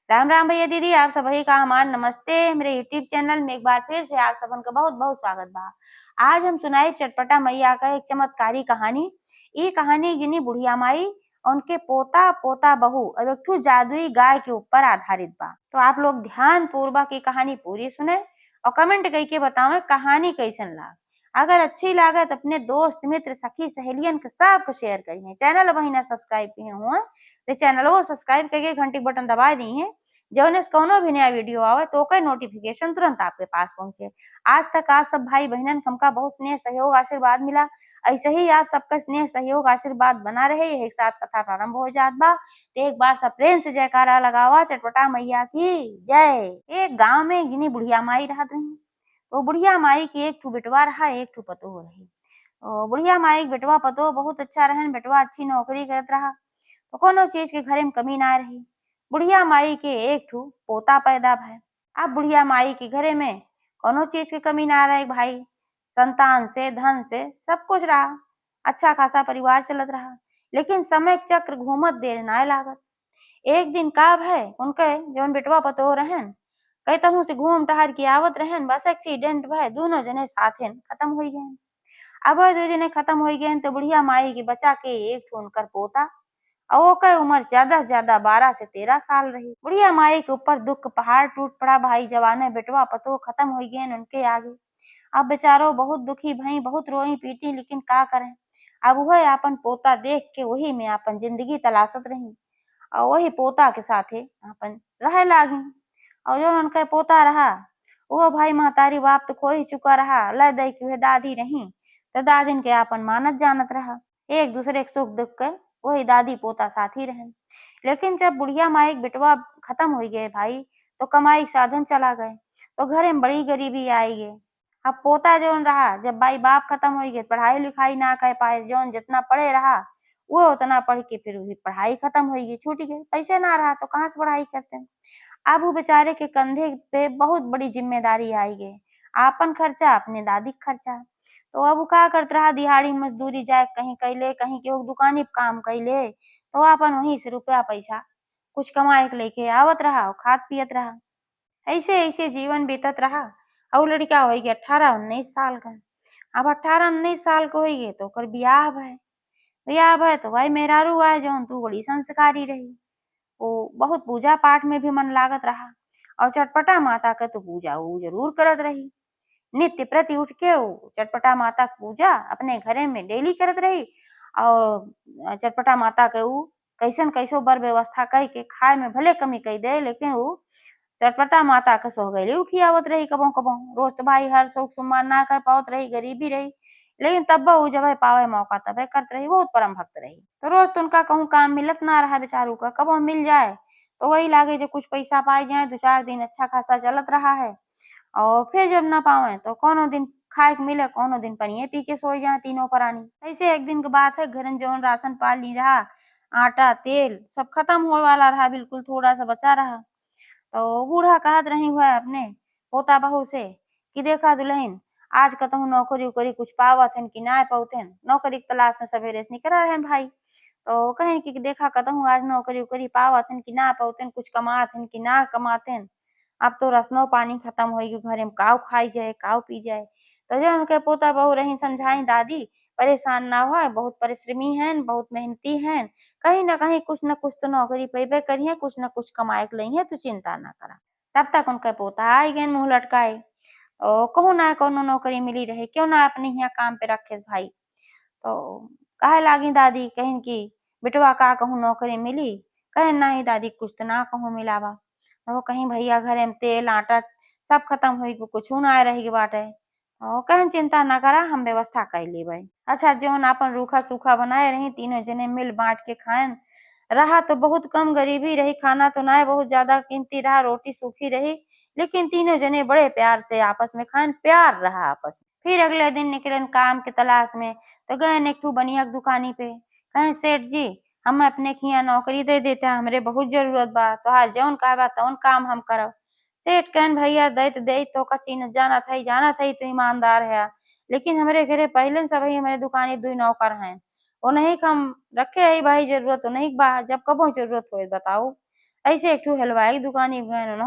राम राम भैया दीदी, आप सभी का हमार नमस्ते। मेरे यूट्यूब चैनल में एक बार फिर से आप सबन का बहुत बहुत स्वागत बा। आज हम सुनाई चटपटा मैया का एक चमत्कारी कहानी। ये कहानी जिनी बुढ़िया माई और उनके पोता पोता बहू और एक ठो जादुई गाय के ऊपर आधारित बा। तो आप लोग ध्यान पूर्वक ये कहानी पूरी सुने और कमेंट करके बताओ कहानी कैसन लाग। अगर अच्छी लागे तो अपने दोस्त मित्र सखी सहेलियन के सबको शेयर करिए। चैनल अभी ना सब्सक्राइब किए हुए तो चैनल को सब्सक्राइब करके घंटी बटन दबा दी है, जौन कौनो भी नया वीडियो आवे तो ओकर नोटिफिकेशन तुरंत आपके पास पहुंचे। आज तक आप सब भाई बहनन हमका बहुत स्नेह सहयोग आशीर्वाद मिला। ऐसे ही आप सबका स्नेह सहयोग आशीर्वाद बना रहे। एक साथ कथा प्रारंभ हो जात बा। तो एक बार सब प्रेम से जयकारा लगावा चटपटा मैया की जय। एक गांव में एक जिनी बुढ़िया माई रहत रही। तो बुढ़िया माई के एक ठो बेटवा रहा, एक ठो पतोह रही। बुढ़िया माई के बेटवा पतोह बहुत अच्छा रहन। बेटवा अच्छी नौकरी करत रहा तो कोनो चीज के घरे में कमी ना रही। बुढ़िया माई के एक ठो पोता पैदा भय। अब बुढ़िया माई के घरे में कोनो चीज की कमी ना रहे भाई। संतान से धन से सब कुछ रहा, अच्छा खासा परिवार चलत रहा। लेकिन समय चक्र घूमत देर ना लागत। एक दिन का भय उनके जौन बेटवा पतोह रहन कई कहूं से घूम टहर के आवत रहन, बस एक्सीडेंट भय दोनों जने साथे खत्म हो गए। अब दो जने खत्म हो गए तो बुढ़िया माई के बचा के एक ठो उनकर पोता और ओकर उम्र ज्यादा से ज्यादा 12 से 13 साल रही। बुढ़िया माई के ऊपर दुख का पहाड़ टूट पड़ा भाई। जवाने बेटवा पतोह खत्म हो गए उनके आगे। अब बेचारो बहुत दुखी भई, बहुत रोई पीटी, लेकिन का करें। अब वह अपन पोता देख के वही में अपन जिंदगी तलाशत रही और वही पोता के साथे अपन रहे लागी। और जो उनका पोता रहा वो भाई महतारी बाप तो खो ही चुका रहा। लय दई की दादी रही तो दादिन के अपन मानत जानत रहा। एक दूसरे के सुख दुख के वही दादी पोता साथ ही रहे। लेकिन जब बुढ़िया माई के बेटवा खत्म हो गए भाई तो कमाई के साधन चला गए तो घरे में बड़ी गरीबी आई गई। अब पोता जौन रहा जब भाई बाप खत्म हो गए, पढ़ाई लिखाई ना कर पाए, जौन जितना पढ़े रहा वो उतना पढ़ के फिर वही पढ़ाई खत्म हो गई, छूट गई। पैसे ना रहा तो कहाँ से पढ़ाई करते हैं। अब वो बेचारे के कंधे पे बहुत बड़ी जिम्मेदारी आई गई। आपन खर्चा अपने दादी का खर्चा। तो अब वो का करत रहा, दिहाड़ी मजदूरी जाए कहीं कैले, कहीं केहू दुकानी पे काम कैले तो अपन वहीं से रुपया पैसा कुछ कमाए के लेके आवत रहा और खात पियत रहा। ऐसे ऐसे जीवन बीतत रहा और लड़का हो गया 18-19 साल का। अब 18-19 साल के हो गए तो ओकर बियाह भय। बियाह भय तो भाई मेहरारू आए जौन तू बड़ी संस्कारी रही। वो बहुत पूजा पाठ में भी मन लागत रहा और चटपटा माता का तो पूजा वो जरूर करत रही। नित्य प्रति उठ के वो चटपटा माता की पूजा अपने घरे में डेली करत रही। और चटपटा माता के वो कैसन कैसो बर व्यवस्था कई के खाए में भले कमी कई दे, लेकिन वो चटपटा माता के सोहगैली उ खियावत रही। कबो कबो रोज तो भाई हर सुख सुम्मार ना कर पावत रही, गरीबी रही, लेकिन तब वो जब पावे मौका तबे करत रही। बहुत परम भक्त रही। तो रोज तो उनका कहूँ काम मिलत ना रहा बेचारू का। कबो मिल जाए तो वही लागे जो कुछ पैसा पाई जाए, 2-4 दिन अच्छा खासा चलत रहा है और फिर जब ना पावे तो कोनो दिन खाए के मिले, कोनो दिन पनिये पी के सोई जाए तीनों प्राणी। ऐसे एक दिन की बात है, घरन जौन राशन पानी रहा, आटा तेल सब खत्म होए वाला रहा, बिल्कुल थोड़ा सा बचा रहा। तो बूढ़ा कहत रही हुआ अपने पोता बहू से कि देखा दुल्हन, आज कतहु नौकरी उकरी कुछ पावत हन कि ना पावतन। नौकरी की तलाश में सवेरे से निकल रहे भाई। तो कहें कि देखा कतहु आज नौकरी उकरी पावत हन कि ना पावतन, कुछ कमात हन कि ना कमातन। अब तो रसनो पानी खत्म हो गई, घरे में काव खाई जाए काव पी जाए। तो जो उनके पोता बहू रही समझाई, दादी परेशान ना हो, बहुत परिश्रमी हैं, बहुत मेहनती हैं, कहीं ना कहीं कुछ न कुछ तो नौकरी पेबे करिए, कुछ न कुछ कमाए के लइहे, तू चिंता ना करा। तब तक उनका पोता आई गए मुंह लटकाए और कहूँ ना कोनो नौकरी मिली रहे, क्यों ना अपने यहाँ काम पे रखे भाई। तो कहे लागी दादी, कहीं की बेटवा का कहूँ नौकरी मिली। कहे नहीं दादी, कुछ तो ना कहूँ मिला बा। तो कहीं भैया घरे में तेल आटा सब खत्म हुई, कुछ ना रही बाटे। और कहें चिंता ना करा, हम व्यवस्था कर लेबै। अच्छा जौन अपन रूखा सूखा बनाए रही तीनों जने मिल बांट के खाएं। रहा तो बहुत कम गरीबी रही, खाना तो ना बहुत ज्यादा कीमती रहा, रोटी सूखी रही, लेकिन तीनों जने बड़े प्यार से आपस में खाएं, प्यार रहा आपस में। फिर अगले दिन निकले काम की तलाश में तो गए एक ठू बनिया की दुकानी पे। कहें सेठ जी, हम अपने के यहाँ नौकरी दे देते हैं, हमरे बहुत जरूरत बा, तोहार जौन कहबा तौन काम हम करब। सेठ कहन भैया दे तो दे, तो का चीज जाना था तो ईमानदार है, लेकिन हमारे घरे पहले से भाई हमारे दुकानी 2 नौकर हैं, वो नहीं हम रखे है भाई, जरूरत तो नहीं बा, जब कबो जरूरत हो बताओ। ऐसे एक ठो हलवाई की दुकानी गइन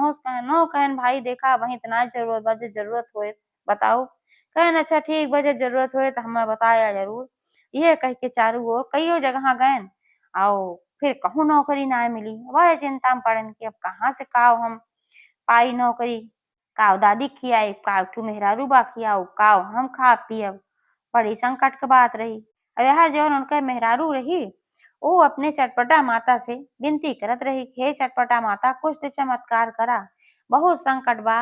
नो कहन भाई देखा वही इतना जरूरत बा जरूरत होए बताओ। कहन अच्छा ठीक बा जरूरत होए तो हमें बताया जरूर। ये कह के चारू ओर कईयो जगह गइन और फिर कहूँ नौकरी ना मिली। बड़े चिंता में पड़न कि अब कहाँ से का हम पाई नौकरी। का दादी खियाई का एक ठो मेहरारू बा खियाऊ का हम खा पियब। बड़ी संकट के बात रही। अब हर जवन उनके मेहरारू रही वो अपने चटपटा माता से विनती करत रही हे चटपटा माता कुछ तो चमत्कार करा बहुत संकट बा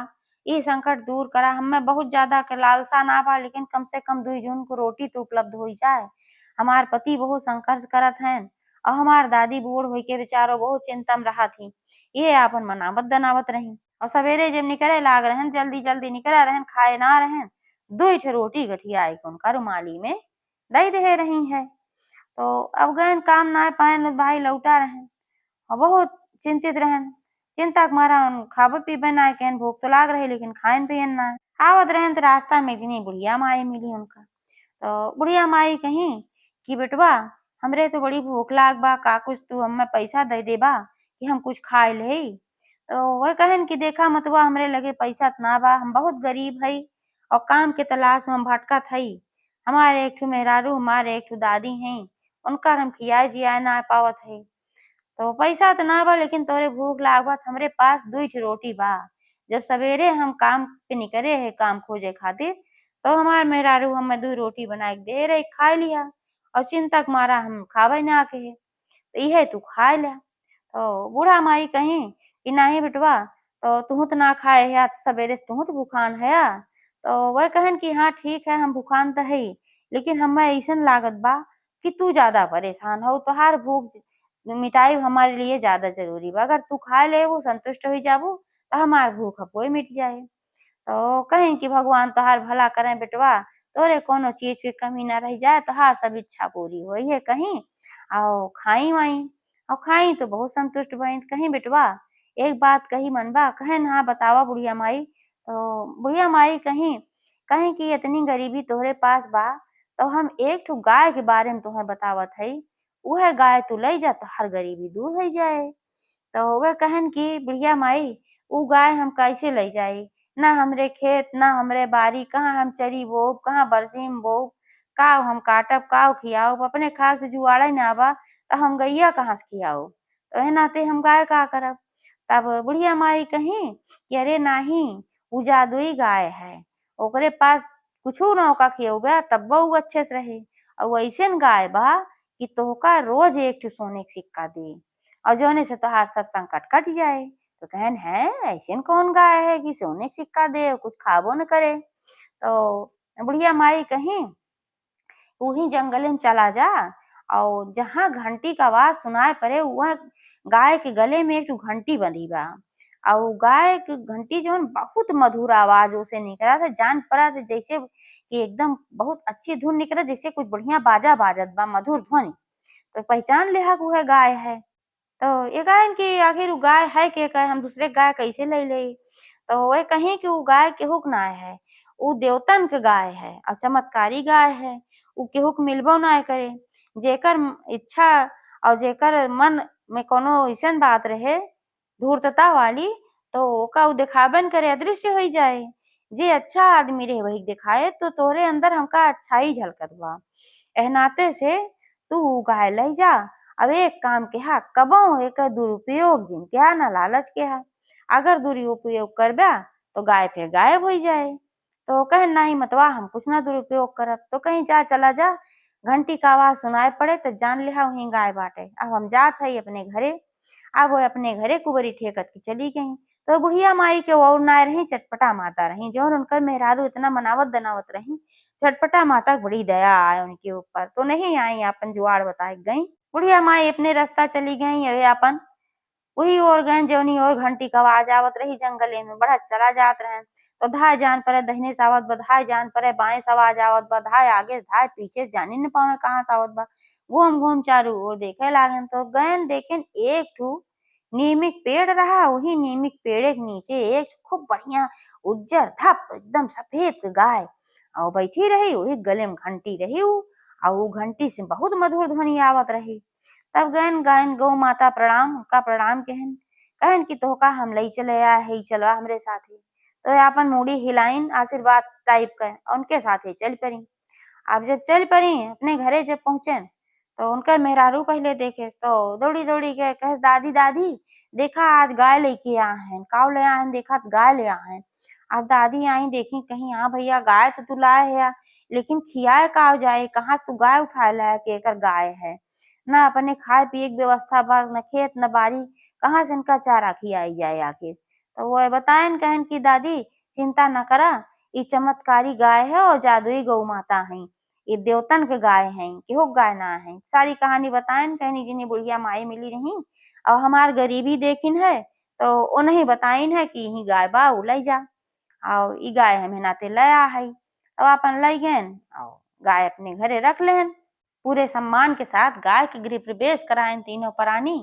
ये संकट दूर करा हमें बहुत ज्यादा के लालसा ना बा लेकिन कम से कम 2 जून को रोटी तो उपलब्ध हो जाए। हमार पति बहुत संघर्ष करत हैं और हमार दादी बूढ़ होई के बेचारो बहुत चिंता में रहा थी। ये आपन मनावत दनावत रही और सवेरे जब निकले लाग रहन जल्दी जल्दी निकला रहन खाए ना रहन 2 ठे रोटी गठिया आई उनका रुमाली में दई दे रही है। तो अब गए काम ना पाए भाई लौटा रहे और बहुत चिंतित रहन। चिंता के मारा खाबे पीबे ना कहन भूख तो लाग रही लेकिन खाइन पियन ना आवत रहन तो रास्ता में इतनी बुढ़िया माई मिली उनका। तो बुढ़िया माई कही कि बेटवा हमरे तो बड़ी भूख लाग बा का कुछ तू हमें पैसा दे दे बा कि हम कुछ खाए ले। तो वह कहन कि देखा मतवा हमरे लगे पैसा त ना बा हम बहुत गरीब हई और काम के तलाश में हम भटकत हई। हमारे एक ठो मेहरारू हमारे एक ठो दादी हैं उनकर हम खियाए जियाए ना पावत हई। तो पैसा तो ना बा लेकिन तोरे भूख लागत हमरे पास 2 ठे रोटी बा। जब सवेरे हम काम पे निकले है काम खोजे खातिर तो हमार मेहरारू हमें 2 रोटी बना के दे रही खा लिया और चिंता के मारा हम खावे ना के है तो इहे तू खा ला। तो बूढ़ा माई कही कि नहीं बेटवा तो तू तो ना खाए है आज सवेरे से तू तो भूखान है। तो वह कहन कि हाँ ठीक है हम भूखान तो है लेकिन हमें ऐसन लागत बा कि तू ज्यादा परेशान हो तोहार भूख मिटाई हमारे लिए ज्यादा जरूरी बा अगर तू खा ले वो संतुष्ट हो जाबू तो हमार भूख अपोई मिट जाए। तो कहीं कि भगवान तोहार भला करें बेटवा तोरे कोनो चीज की कमी ना रह जाए तोहार सब इच्छा पूरी होई है कहीं आओ खाई वाई और खाई तो बहुत संतुष्ट भई कहीं बेटवा एक बात कही मनबा कहन हाँ बतावा बुढ़िया माई। तो बुढ़िया माई कहीं कहीं कि इतनी गरीबी तोहरे पास बा तो हम एक ठो गाय के बारे में तुम्हें बतावत हई वह गाय तू ले जा तो हर गरीबी दूर हो जाए। तो वह कहन की बुढ़िया माई ऊ गाय हम कैसे ले जाई ना हमरे खेत ना हमरे बारी कहाँ हम चरी बोब कहाँ बरसीम बोब काव हम काटब काव खियाओ अपने खा के जुआड़े ना बा तो हम गैया कहाँ से खियाओ तो है नाते हम गाय का करब। तब बुढ़िया माई कही कि अरे नाही ऊ जादुई गाय है ओकरे पास कुछू ना ओका खियौबा तब ऊ अच्छे से रहे और वैसन गाय बा कि तोहका रोज एक ठो सोने के सिक्का दे और जौने से तोहार सब संकट कट जाए। तो कहन है ऐसन कौन गाय है कि सोने के सिक्का दे और कुछ खाबो न करे। तो बुढ़िया माई कही वही जंगल में चला जा और जहाँ घंटी का आवाज सुनाई पड़े वह गाय के गले में एक ठो घंटी बंधी बा और गाय के घंटी जो बहुत मधुर आवाज उसे निकला था जान पड़ा था जैसे कि एकदम बहुत अच्छी धुन निकला जैसे कुछ बढ़िया बाजा बाजत बा मधुर ध्वनि। तो पहचान लिया कि वह गाय है। तो ये कहन कि आखिर उ गाय है के कहे हम दूसरे गाय कैसे ले ले। तो वह कहीं कि उ गाय केहू के नाय है उ देवतन के गाय है और चमत्कारी गाय है उ केहू के मिलबो ना करे। जेकर इच्छा और जेकर मन में कोनो ऐसन बात रहे धूर्तता वाली तो ओका उ दिखाबन करे अदृश्य हो जाए। जे अच्छा आदमी रहे वही दिखाए तो तोहरे अंदर हमका अच्छाई झलकत बा एह नाते से तू गाय ले जा। अब एक काम के हा कबो एक दुरुपयोग जिन के हा ना लालच के हा अगर दुरुपयोग करबा तो गाय फिर गायब हो जाए। तो कहन नहीं मतवा हम कुछ ना दुरुपयोग करब तो कहीं जा चला जा घंटी का आवाज सुनाई पड़े तो जान लिहा वहीं गाय बाटे अब हम जात हई अपने घरे। अब वो अपने घरे कुबरी ठेकत की चली गई। तो बुढ़िया माई के और ना रही चटपटा माता रही जो उनकर मेहरारू इतना मनावत दनावत रही चटपटा माता को बड़ी दया आए उनके ऊपर तो नहीं आई अपन जुआड़ बताए गई। बुढ़िया माई अपने रास्ता चली गई अवे अपन वही और गए जौनी और घंटी का आवाज आवत रही जंगले में बढ़त चला जात रहे। तो धाय जान पड़े दहिने से आवत बा धाय जान पड़े बाएं से आवाज आवत बा धाय आगे धाय पीछे जानी न पावे कहाँ से आवत बा। घूम घूम चारू ओर देखे लागन तो गयन देखेन एक ठो नीमिक पेड़ रहा वही नीमिक पेड़े के नीचे एक खूब बढ़िया उज्जर धप एकदम सफेद गाय और बैठी रही वही गले में घंटी रही और वो घंटी से बहुत मधुर ध्वनि आवत रही। तब गयन गायन गौ माता प्रणाम उनका प्रणाम कहन कहन की तोहका हम लई चले आ ही चलवा हमरे साथे। तो आपन मुड़ी हिलाइन आशीर्वाद टाइप का उनके साथे चल पड़ी। अब जब चल पड़ी अपने घरे जब पहुंचे तो उनकर मेहरारू पहले देखे तो दौड़ी दौड़ी के कहे दादी दादी देखा आज गाय लेके आ हैं काव ले आए देखा गाय ले आए हैं। अब दादी आई देखी कहीं हाँ भैया गाय तो तू लाए है लेकिन खियाए काव जाए कहाँ से तू गाय उठाए लाया के एकर गाय है ना अपने खाए पिए की व्यवस्था बा न खेत न बाड़ी कहाँ से इनका चारा खियाई जाए आखिर। तो वो बतायन कहन की दादी चिंता न करा ये चमत्कारी गाय है और जादुई गौ माता है ये देवतन के गाय हैं केहू गाय ना है सारी कहानी बतायन कहनी जिन्हें बुढ़िया माई मिली रही और हमार गरीबी देखिन है तो उन्हें बताइन है कि यही गाय बा उ लई जा और ई गाय हमें नाते लया है अब अपन लई गए और गाय अपने घरे रख लेहन पूरे सम्मान के साथ गाय के गृह प्रवेश करायन तीनों प्राणी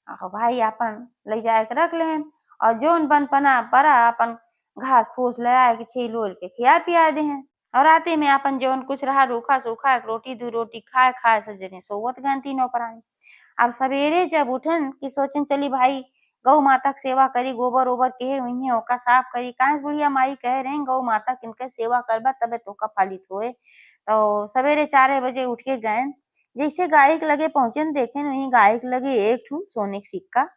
और भाई अपन ले जाए के रख लेहन और जोन बन पना परा अपन घास फूस ले आए के छील उल के खिया पिया देहन और राते में अपन जौन कुछ रहा रूखा सूखा एक रोटी दू रोटी खाए खाए सब जने सोवत गए तीनों प्राणी। अब सवेरे जब उठन कि सोचन चली भाई गौ माता की सेवा करी गोबर ओबर के हुई ओका साफ करी काहे बुढ़िया माई कह रहे गौ माता किनके सेवा करबा तबे तोका फलित होए। तो सवेरे 4 बजे उठ के गए जैसे गाय के लगे पहुंचे देखे वहीं गाय के लगे एक ठू सोने का सिक्का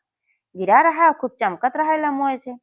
गिरा रहा खूब चमकत रहा लम्बो से।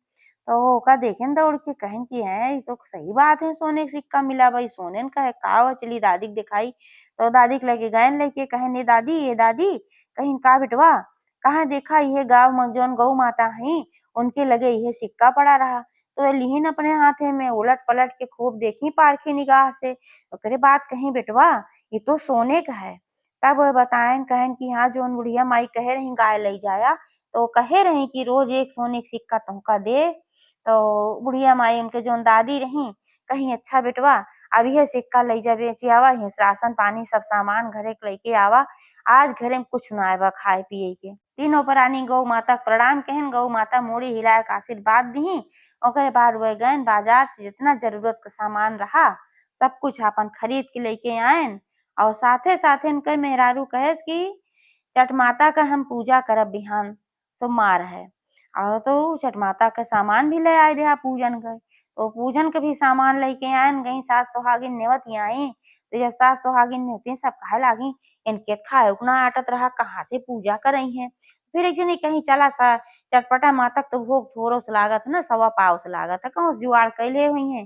तो ओका देखेन दौड़ के कहन की है ये तो सही बात है सोने का सिक्का मिला भाई सोने का है का चली दादी के दिखाई। तो दादी के लगे गए लेके कहन ये दादी कहीं का बिटवा कहाँ देखा ये गाँव में जौन गौ माता है उनके लगे ये सिक्का पड़ा रहा तो लिहिन अपने हाथे में उलट पलट के खूब देखी पारखी निगाह से ओकरे बात कहीं बेटवा ये तो सोने का है। तब वह बतायन कहन की हाँ जोन बुढ़िया माई कहे रही गाय ले जाया तो कहे रही कि रोज एक सोने का सिक्का तुमका दे। तो बुढ़िया माई उनके जोन दादी रही कहीं अच्छा बेटवा अब यह सिक्का ले जा बेची आवा ये राशन पानी सब सामान घरे के लेके आवा आज घरे में कुछ ना आवा खाए पिए के। तीनों प्राणी गौ माता के प्रणाम कहन गौ माता मोड़ी हिलाए के आशीर्वाद दी ओकरे बाद वह गए बाजार से जितना जरूरत का सामान रहा सब कुछ अपन खरीद के लेके आयन और साथे साथे इनकर मेहरारू कहेस की छठ माता का हम पूजा करब बिहान सोमवार है और तो छठ माता का सामान भी ले आए देहा पूजन का तो पूजन के भी सामान लेके आयन गई सास सुहागिन नेवत आई तो जब सास सुहागिन नेवती सब कहे लागी इनके खाए उतना आटत रहा कहाँ से पूजा कर रही है। फिर एक जनी कहीं चला सा चटपटा माता तो भोग थोड़ो से लागत ना सवा पाव से लागत है कहूँ जुआड़ कैले हुई है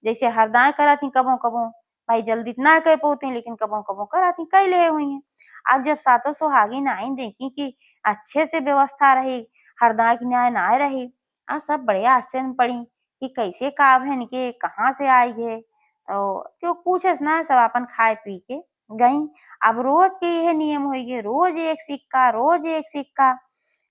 जैसे हरदाय करा थी कबो कबो भाई जल्दी ना कह पाती लेकिन कबो कबो करा थी कैले हुई है। अब जब सातों सुहागिन आई देखी कि अच्छे से व्यवस्था रही हरदाय की न्याय ना रही अब सब बड़े आश्चर्य में पड़ी कि कैसे काव है इनके कहाँ से आई है तो क्यों पूछे ना सब अपन खाए पी के गई। अब रोज के यह नियम होइए रोज एक सिक्का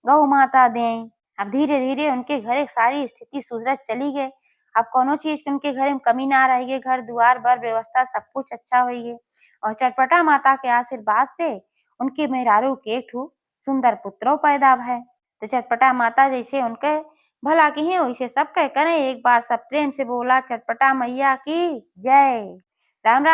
गौ माता दें। अब धीरे धीरे उनके घर सारी स्थिति सुधरत चली गई अब कोनो चीज के उनके घर में कमी ना रहेगी घर द्वार बर व्यवस्था सब कुछ अच्छा होइए और चटपटा माता के आशीर्वाद से उनके मेहरारू के एक ठू सुंदर पुत्रो पैदा भय। तो चटपटा माता जैसे उनके भला की है वैसे सब कह करें एक बार सब प्रेम से बोला चटपटा मैया की जय। राम राम।